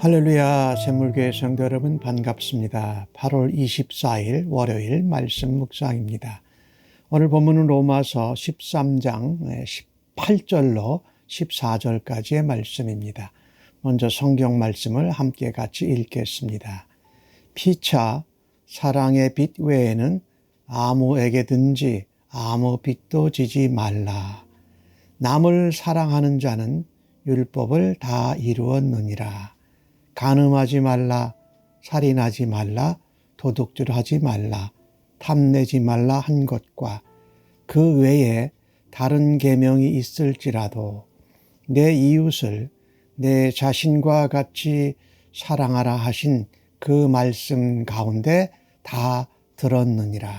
할렐루야, 샘물교회 성도 여러분 반갑습니다. 8월 24일 월요일 말씀 묵상입니다. 오늘 본문은 로마서 13장 18절로 14절까지의 말씀입니다. 먼저 성경 말씀을 함께 같이 읽겠습니다. 피차 사랑의 빛 외에는 아무에게든지 아무 빚도 지지 말라. 남을 사랑하는 자는 율법을 다 이루었느니라. 간음하지 말라, 살인하지 말라, 도둑질하지 말라, 탐내지 말라 한 것과 그 외에 다른 계명이 있을지라도 내 이웃을 내 자신과 같이 사랑하라 하신 그 말씀 가운데 다 들었느니라.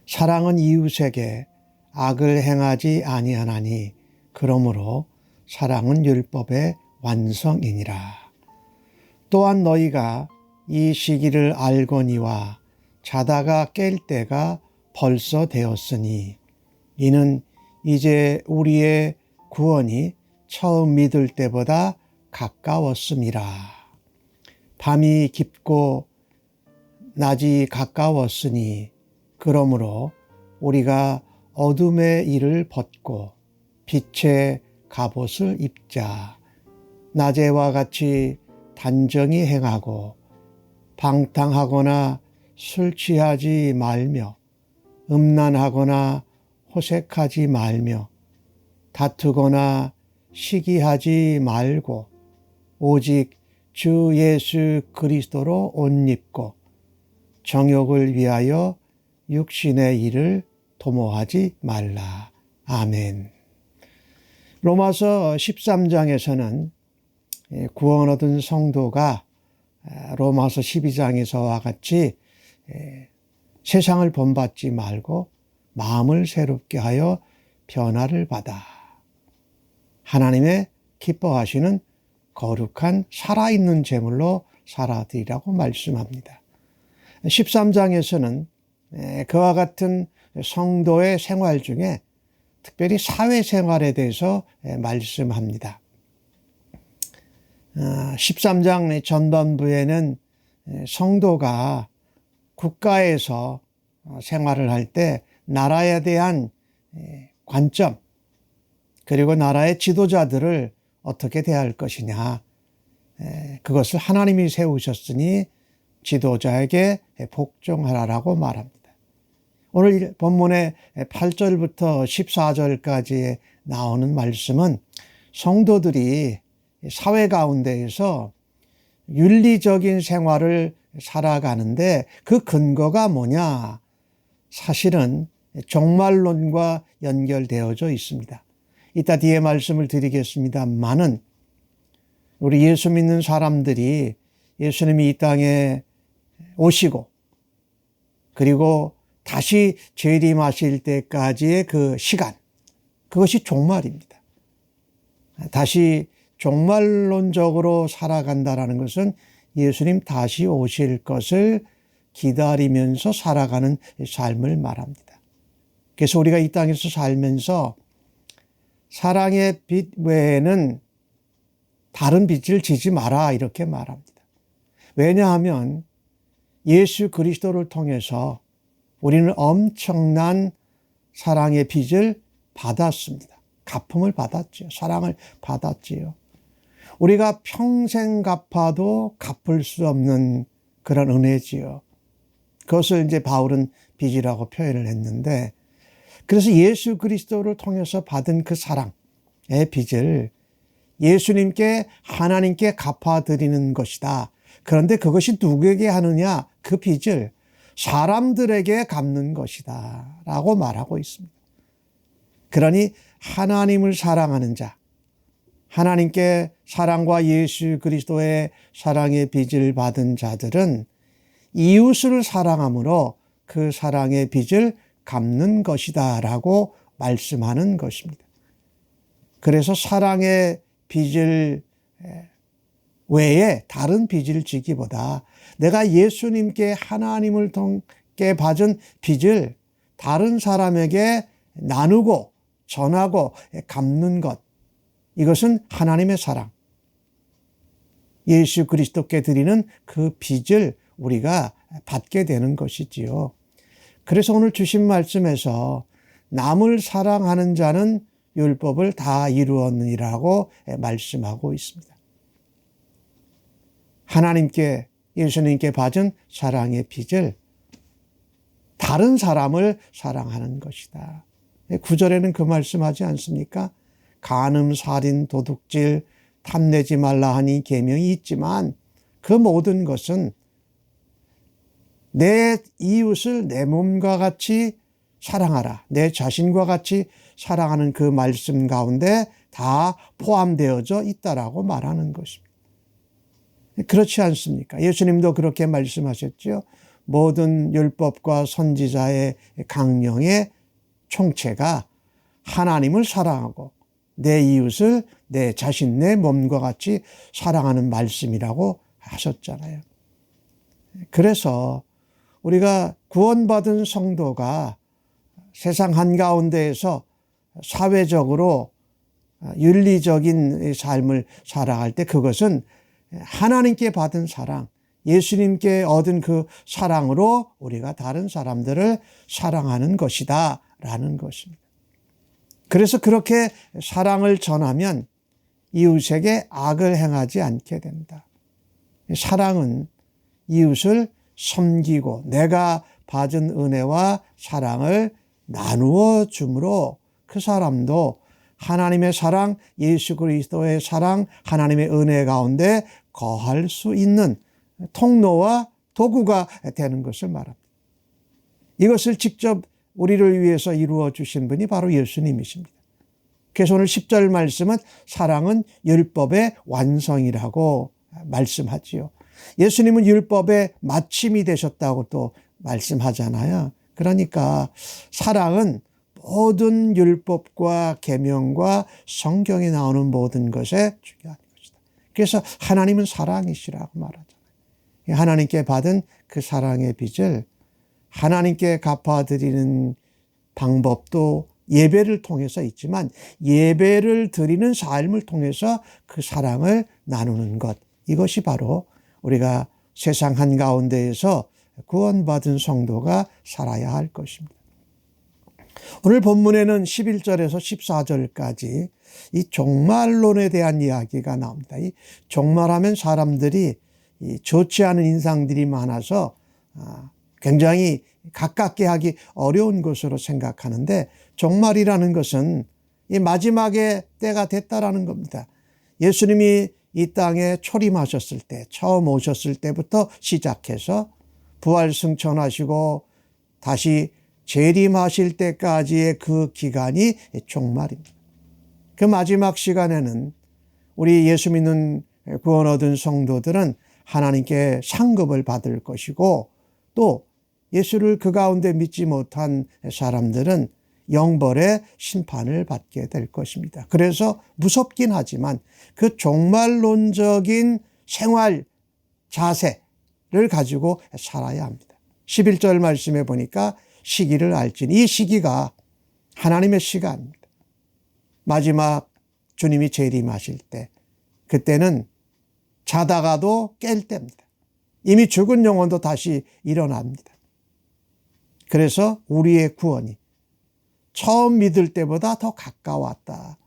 사랑은 이웃에게 악을 행하지 아니하나니 그러므로 사랑은 율법의 완성이니라. 또한 너희가 이 시기를 알거니와 자다가 깰 때가 벌써 되었으니 이는 이제 우리의 구원이 처음 믿을 때보다 가까웠음이라. 밤이 깊고 낮이 가까웠으니 그러므로 우리가 어둠의 일을 벗고 빛의 갑옷을 입자. 낮에와 같이 단정히 행하고 방탕하거나 술 취하지 말며 음란하거나 호색하지 말며 다투거나 시기하지 말고 오직 주 예수 그리스도로 옷 입고 정욕을 위하여 육신의 일을 도모하지 말라. 아멘. 로마서 13장에서는 구원 얻은 성도가 로마서 12장에서와 같이 세상을 본받지 말고 마음을 새롭게 하여 변화를 받아 하나님의 기뻐하시는 거룩한 살아있는 제물로 살아드리라고 말씀합니다. 13장에서는 그와 같은 성도의 생활 중에 특별히 사회생활에 대해서 말씀합니다. 13장 전반부에는 성도가 국가에서 생활을 할 때 나라에 대한 관점 그리고 나라의 지도자들을 어떻게 대할 것이냐, 그것을 하나님이 세우셨으니 지도자에게 복종하라라고 말합니다. 오늘 본문의 8절부터 14절까지 나오는 말씀은 성도들이 사회 가운데에서 윤리적인 생활을 살아가는데 그 근거가 뭐냐? 사실은 종말론과 연결되어져 있습니다. 이따 뒤에 말씀을 드리겠습니다만은 우리 예수 믿는 사람들이 예수님이 이 땅에 오시고 그리고 다시 재림하실 때까지의 그 시간, 그것이 종말입니다. 다시 종말론적으로 살아간다라는 것은 예수님 다시 오실 것을 기다리면서 살아가는 삶을 말합니다. 그래서 우리가 이 땅에서 살면서 사랑의 빛 외에는 다른 빛을 지지 마라 이렇게 말합니다. 왜냐하면 예수 그리스도를 통해서 우리는 엄청난 사랑의 빚을 받았습니다. 갚음을 받았지요. 사랑을 받았지요. 우리가 평생 갚아도 갚을 수 없는 그런 은혜지요. 그것을 이제 바울은 빚이라고 표현을 했는데, 그래서 예수 그리스도를 통해서 받은 그 사랑의 빚을 예수님께 하나님께 갚아드리는 것이다. 그런데 그것이 누구에게 하느냐? 그 빚을 사람들에게 갚는 것이다 라고 말하고 있습니다. 그러니 하나님을 사랑하는 자, 하나님께 사랑과 예수 그리스도의 사랑의 빚을 받은 자들은 이웃을 사랑함으로 그 사랑의 빚을 갚는 것이다 라고 말씀하는 것입니다. 그래서 사랑의 빚을 외에 다른 빚을 지기보다 내가 예수님께 하나님을 통해 받은 빚을 다른 사람에게 나누고 전하고 갚는 것, 이것은 하나님의 사랑. 예수 그리스도께 드리는 그 빚을 우리가 받게 되는 것이지요. 그래서 오늘 주신 말씀에서 남을 사랑하는 자는 율법을 다 이루었느니라고 말씀하고 있습니다. 하나님께, 예수님께 받은 사랑의 빚을 다른 사람을 사랑하는 것이다. 9절에는 그 말씀하지 않습니까? 간음, 살인, 도둑질, 탐내지 말라 하니 계명이 있지만 그 모든 것은 내 이웃을 내 몸과 같이 사랑하라. 내 자신과 같이 사랑하는 그 말씀 가운데 다 포함되어져 있다라고 말하는 것입니다. 그렇지 않습니까? 예수님도 그렇게 말씀하셨죠. 모든 율법과 선지자의 강령의 총체가 하나님을 사랑하고 내 이웃을 내 자신, 내 몸과 같이 사랑하는 말씀이라고 하셨잖아요. 그래서 우리가 구원받은 성도가 세상 한가운데에서 사회적으로 윤리적인 삶을 살아갈 때 그것은 하나님께 받은 사랑, 예수님께 얻은 그 사랑으로 우리가 다른 사람들을 사랑하는 것이다 라는 것입니다. 그래서 그렇게 사랑을 전하면 이웃에게 악을 행하지 않게 된다. 사랑은 이웃을 섬기고 내가 받은 은혜와 사랑을 나누어 주므로 그 사람도 하나님의 사랑, 예수 그리스도의 사랑, 하나님의 은혜 가운데 거할 수 있는 통로와 도구가 되는 것을 말합니다. 이것을 직접 우리를 위해서 이루어 주신 분이 바로 예수님이십니다. 그래서 오늘 10절 말씀은 사랑은 율법의 완성이라고 말씀하지요. 예수님은 율법의 마침이 되셨다고 또 말씀하잖아요. 그러니까 사랑은 모든 율법과 계명과 성경에 나오는 모든 것에 중요한 것이다. 그래서 하나님은 사랑이시라고 말하잖아요. 하나님께 받은 그 사랑의 빚을 하나님께 갚아드리는 방법도 예배를 통해서 있지만 예배를 드리는 삶을 통해서 그 사랑을 나누는 것, 이것이 바로 우리가 세상 한가운데에서 구원받은 성도가 살아야 할 것입니다. 오늘 본문에는 11절에서 14절까지 이 종말론에 대한 이야기가 나옵니다. 이 종말하면 사람들이 좋지 않은 인상들이 많아서 굉장히 가깝게 하기 어려운 것으로 생각하는데 종말이라는 것은 이 마지막에 때가 됐다라는 겁니다. 예수님이 이 땅에 초림하셨을 때, 처음 오셨을 때부터 시작해서 부활 승천하시고 다시 재림하실 때까지의 그 기간이 종말입니다. 그 마지막 시간에는 우리 예수 믿는 구원 얻은 성도들은 하나님께 상급을 받을 것이고 또 예수를 그 가운데 믿지 못한 사람들은 영벌의 심판을 받게 될 것입니다. 그래서 무섭긴 하지만 그 종말론적인 생활 자세를 가지고 살아야 합니다. 11절 말씀에 보니까 시기를 알지니 이 시기가 하나님의 시간입니다. 마지막 주님이 재림하실 때 그때는 자다가도 깰 때입니다. 이미 죽은 영혼도 다시 일어납니다. 그래서 우리의 구원이 처음 믿을 때보다 더 가까웠다.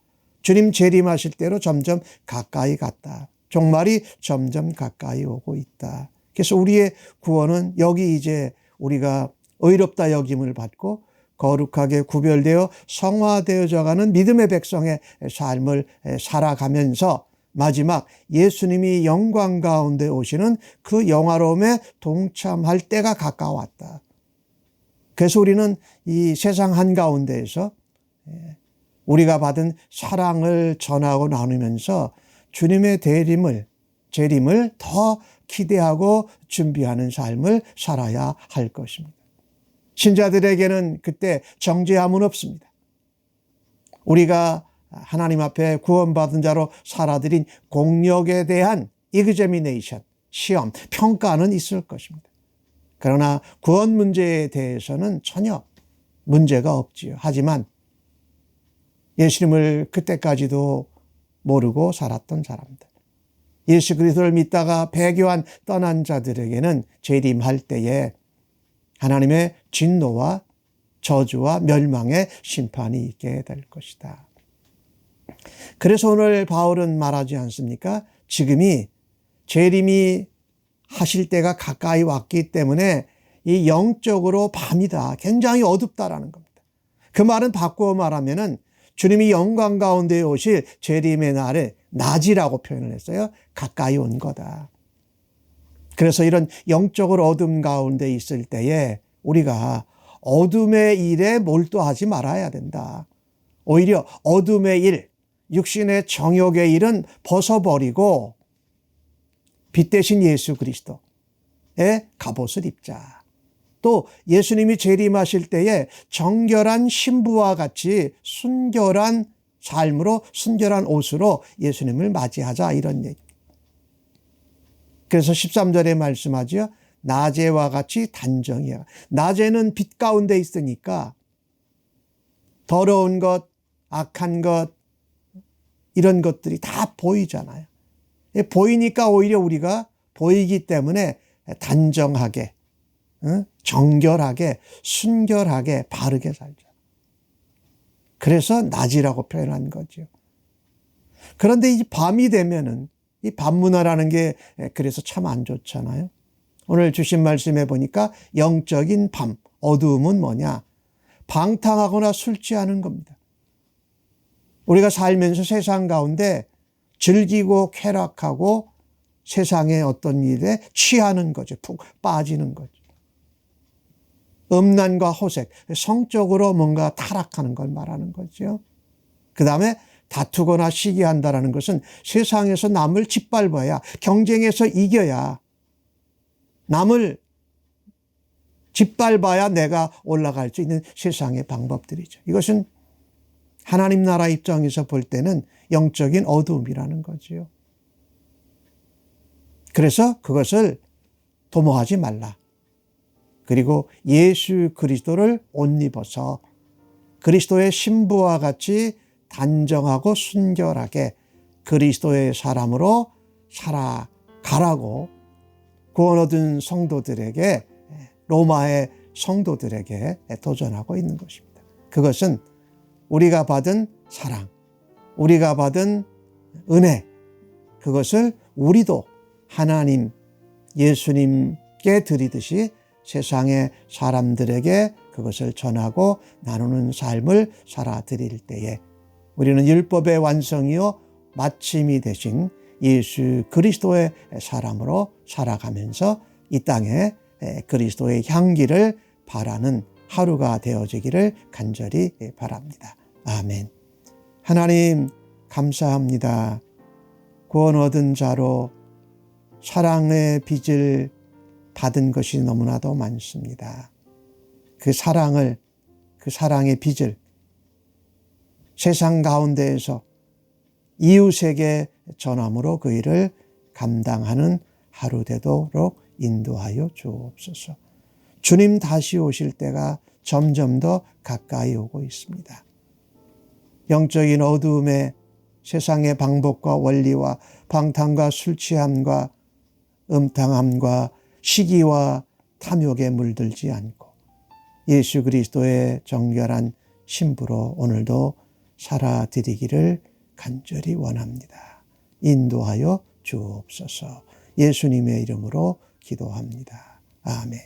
주님 재림하실 때로 점점 가까이 갔다. 종말이 점점 가까이 오고 있다. 그래서 우리의 구원은 여기 이제 우리가 의롭다 여김을 받고 거룩하게 구별되어 성화되어져 가는 믿음의 백성의 삶을 살아가면서 마지막 예수님이 영광 가운데 오시는 그 영화로움에 동참할 때가 가까웠다. 그래서 우리는 이 세상 한가운데에서 우리가 받은 사랑을 전하고 나누면서 주님의 재림을 더 기대하고 준비하는 삶을 살아야 할 것입니다. 신자들에게는 그때 정죄함은 없습니다. 우리가 하나님 앞에 구원받은 자로 살아들인 공력에 대한 이그제미네이션, 시험, 평가는 있을 것입니다. 그러나 구원 문제에 대해서는 전혀 문제가 없지요. 하지만 예수님을 그때까지도 모르고 살았던 사람들, 예수 그리스도를 믿다가 배교한 떠난 자들에게는 재림할 때에 하나님의 진노와 저주와 멸망의 심판이 있게 될 것이다. 그래서 오늘 바울은 말하지 않습니까? 지금이 재림이 하실 때가 가까이 왔기 때문에 이 영적으로 밤이다. 굉장히 어둡다라는 겁니다. 그 말은 바꾸어 말하면은 주님이 영광 가운데 오실 재림의 날에 낮이라고 표현을 했어요. 가까이 온 거다. 그래서 이런 영적으로 어둠 가운데 있을 때에 우리가 어둠의 일에 몰두하지 말아야 된다. 오히려 어둠의 일, 육신의 정욕의 일은 벗어버리고 빛 대신 예수 그리스도의 갑옷을 입자. 또 예수님이 재림하실 때에 정결한 신부와 같이 순결한 삶으로 순결한 옷으로 예수님을 맞이하자 이런 얘기. 그래서 13절에 말씀하죠. 낮에와 같이 단정이야. 낮에는 빛 가운데 있으니까 더러운 것, 악한 것 이런 것들이 다 보이잖아요. 보이니까 오히려 우리가 보이기 때문에 단정하게, 정결하게, 순결하게, 바르게 살자. 그래서 낮이라고 표현한 거죠. 그런데 이 밤이 되면은 이 밤문화라는 게 그래서 참 안 좋잖아요. 오늘 주신 말씀에 보니까 영적인 밤, 어두움은 뭐냐? 방탕하거나 술 취하는 겁니다. 우리가 살면서 세상 가운데 즐기고 쾌락하고 세상의 어떤 일에 취하는 거죠. 푹 빠지는 거죠. 음란과 호색, 성적으로 뭔가 타락하는 걸 말하는 거죠. 그 다음에 다투거나 시기한다는 것은 세상에서 남을 짓밟아야, 경쟁에서 이겨야, 남을 짓밟아야 내가 올라갈 수 있는 세상의 방법들이죠. 이것은 하나님 나라 입장에서 볼 때는 영적인 어두움이라는 거지요. 그래서 그것을 도모하지 말라. 그리고 예수 그리스도를 옷 입어서 그리스도의 신부와 같이 단정하고 순결하게 그리스도의 사람으로 살아가라고 구원 얻은 성도들에게, 로마의 성도들에게 도전하고 있는 것입니다. 그것은 우리가 받은 사랑, 우리가 받은 은혜, 그것을 우리도 하나님, 예수님께 드리듯이 세상의 사람들에게 그것을 전하고 나누는 삶을 살아드릴 때에 우리는 율법의 완성이요 마침이 되신 예수 그리스도의 사람으로 살아가면서 이 땅에 그리스도의 향기를 바라는 하루가 되어지기를 간절히 바랍니다. 아멘. 하나님 감사합니다. 구원 얻은 자로 사랑의 빚을 받은 것이 너무나도 많습니다. 그 사랑의 빚을 세상 가운데에서 이웃에게 전함으로 그 일을 감당하는 하루 되도록 인도하여 주옵소서. 주님 다시 오실 때가 점점 더 가까이 오고 있습니다. 영적인 어두움에 세상의 방법과 원리와 방탕과 술 취함과 음탕함과 시기와 탐욕에 물들지 않고 예수 그리스도의 정결한 신부로 오늘도 살아드리기를 간절히 원합니다. 인도하여 주옵소서. 예수님의 이름으로 기도합니다. 아멘.